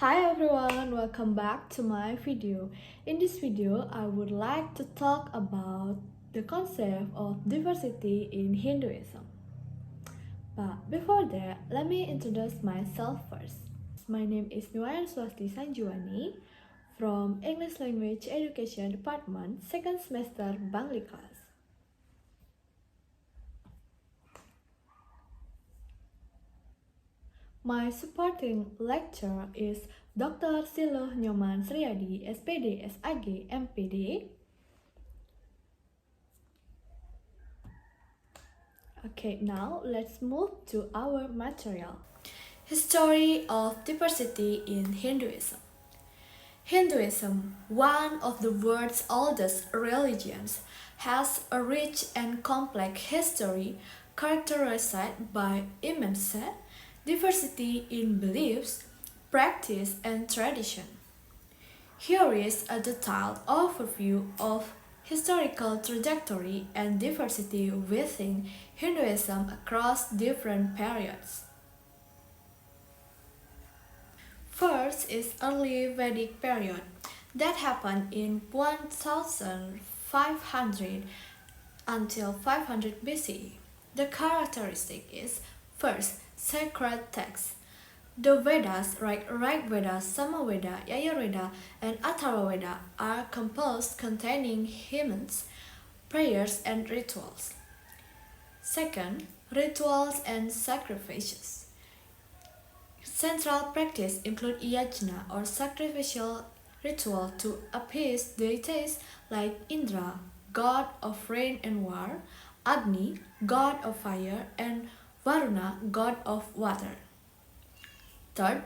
Hi everyone, welcome back to my video. In this video, I would like to talk about the concept of diversity in Hinduism. But before that, let me introduce myself first. My name is Nuayan Swasti Sanjuani from English Language Education Department, second semester Bangli class. My supporting lecturer is Dr. Siloh Nyoman Sriadi, SPD, SAG, MPD. Okay, now let's move to our material. History of diversity in Hinduism. Hinduism, one of the world's oldest religions, has a rich and complex history characterized by immense diversity in beliefs, practice, and tradition. Here is a detailed overview of historical trajectory and diversity within Hinduism across different periods. First is early Vedic period that happened in 1500 until 500 BCE. The characteristic is first, sacred texts. The Vedas, like Rig Veda, Samaveda, Yajurveda, and Atharvaveda, are composed containing hymns, prayers, and rituals. Second, rituals and sacrifices. Central practice include yajna or sacrificial ritual to appease deities like Indra, god of rain and war, Agni, god of fire, and Varuna, god of water. Third,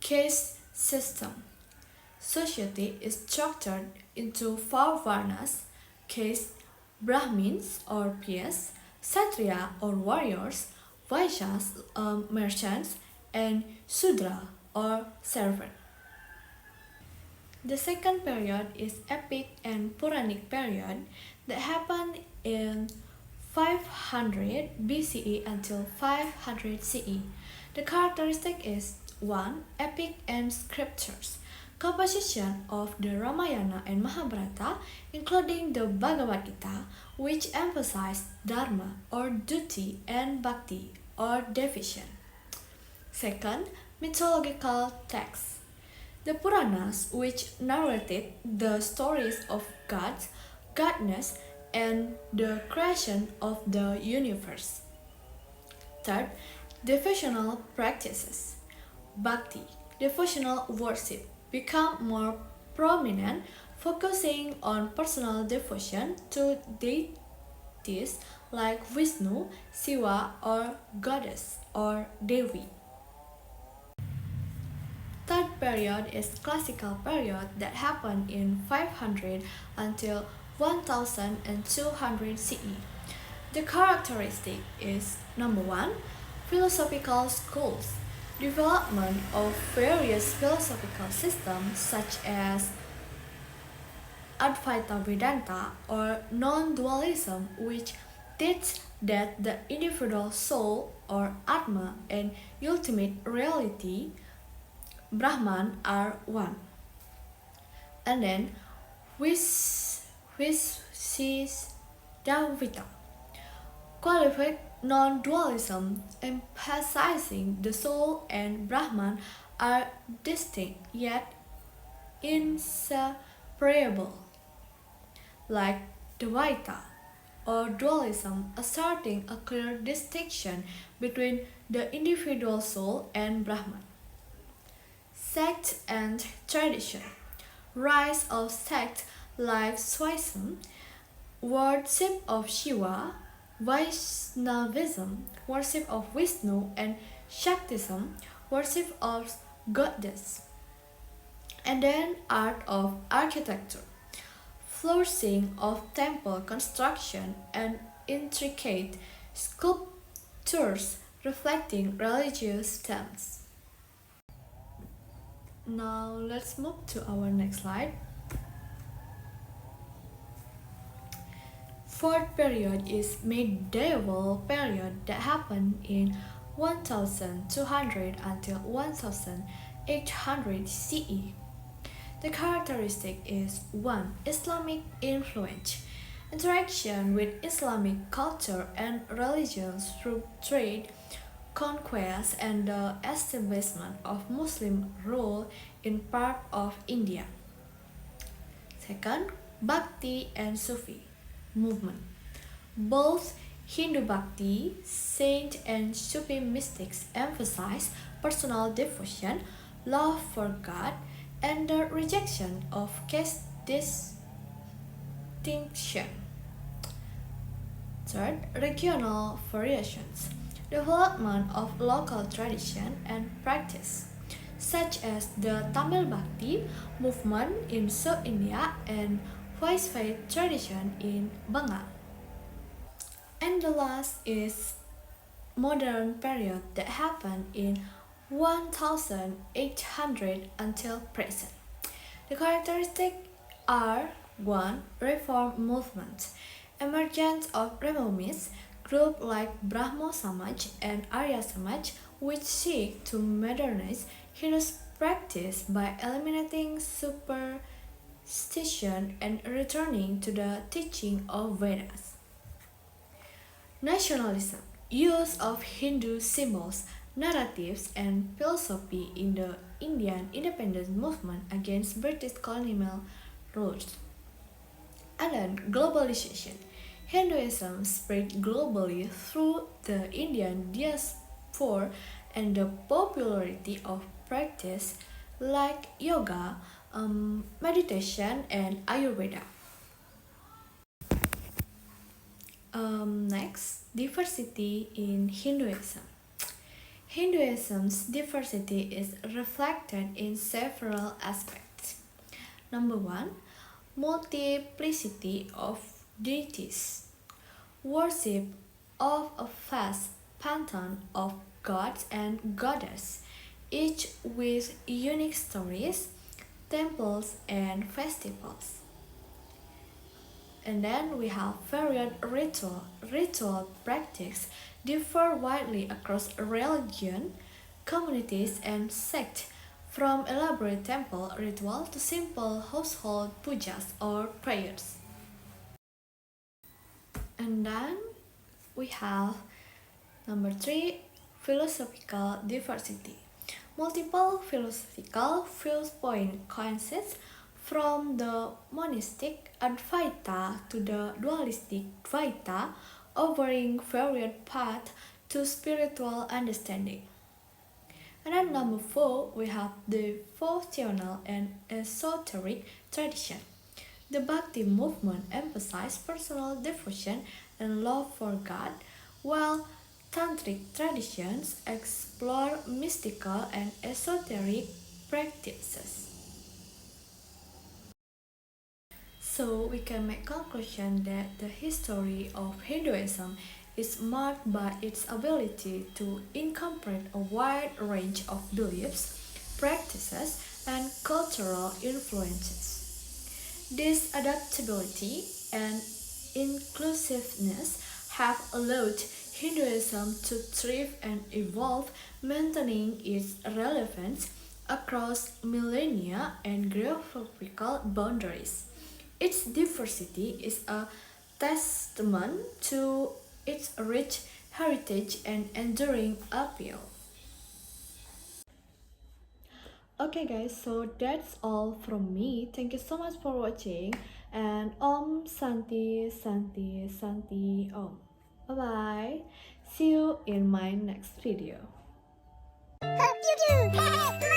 caste system. Society is structured into four varnas: caste, Brahmins or peers, Kshatriya or warriors, Vaishyas merchants, and Sudra or servant. The second period is epic and Puranic period that happened in 500 BCE until 500 CE. The characteristic is 1. Epic and scriptures. Composition of the Ramayana and Mahabharata, including the Bhagavad Gita, which emphasized dharma or duty and bhakti or devotion. Second, mythological texts. The Puranas, which narrated the stories of gods, goddess, and the creation of the universe. Third, devotional practices. Bhakti, devotional worship, become more prominent, focusing on personal devotion to deities like Vishnu, Shiva, or goddess or Devi. Third period is classical period that happened in 500 until 1200 CE. The characteristic is number 1. Philosophical schools. Development of various philosophical systems such as Advaita Vedanta or non-dualism, which teach that the individual soul or Atma and ultimate reality Brahman are one. And then Vishishdavita, qualified non-dualism, emphasizing the soul and Brahman are distinct yet inseparable, like Dvaita or dualism, asserting a clear distinction between the individual soul and Brahman. Sect and tradition. Rise of sects like Swainism, worship of Shiva, Vaishnavism, worship of Vishnu, and Shaktism, worship of goddess. And then art of architecture, flourishing of temple construction and intricate sculptures reflecting religious themes. Now let's move to our next slide. Fourth period is medieval period that happened in 1200 until 1000 800 CE. The characteristic is 1. Islamic influence. Interaction with Islamic culture and religions through trade, conquest, and the establishment of Muslim rule in part of India. Second, Bhakti and Sufi movement. Both Hindu Bhakti, saint and Sufi mystics emphasize personal devotion, love for God, and the rejection of caste distinction. Third, regional variations. Development of local tradition and practice, such as the Tamil Bhakti movement in South India and Vaishnava tradition in Bengal. And the last is modern period that happened in 1800 until present. The characteristics are 1. Reform movement. Emergence of reformists, groups like Brahmo Samaj and Arya Samaj, which seek to modernize Hindu practice by eliminating superstition and returning to the teaching of Vedas. Nationalism, use of Hindu symbols, narratives, and philosophy in the Indian independence movement against British colonial rule. And then globalization. Hinduism spread globally through the Indian diaspora and the popularity of practice like yoga, meditation, and Ayurveda. Next, diversity in Hinduism. Hinduism's diversity is reflected in several aspects. Number 1, multiplicity of deities. Worship of a vast pantheon of gods and goddesses, each with unique stories, temples, and festivals. And then we have various ritual practice differ widely across religion, communities, and sects, from elaborate temple ritual to simple household pujas or prayers. And then we have number 3, philosophical diversity. Multiple philosophical viewpoints coexist, from the monistic Advaita to the dualistic Dvaita, offering various paths to spiritual understanding. And then number 4, we have the devotional and esoteric tradition. The Bhakti movement emphasizes personal devotion and love for God, while Tantric traditions explore mystical and esoteric practices. So we can make conclusion that the history of Hinduism is marked by its ability to incorporate a wide range of beliefs, practices, and cultural influences. This adaptability and inclusiveness have allowed Hinduism to thrive and evolve, maintaining its relevance across millennia and geographical boundaries. Its diversity is a testament to its rich heritage and enduring appeal. Okay guys, so that's all from me. Thank you so much for watching, and Om Santi Santi Santi Om. Bye bye. See you in my next video. Hope you do!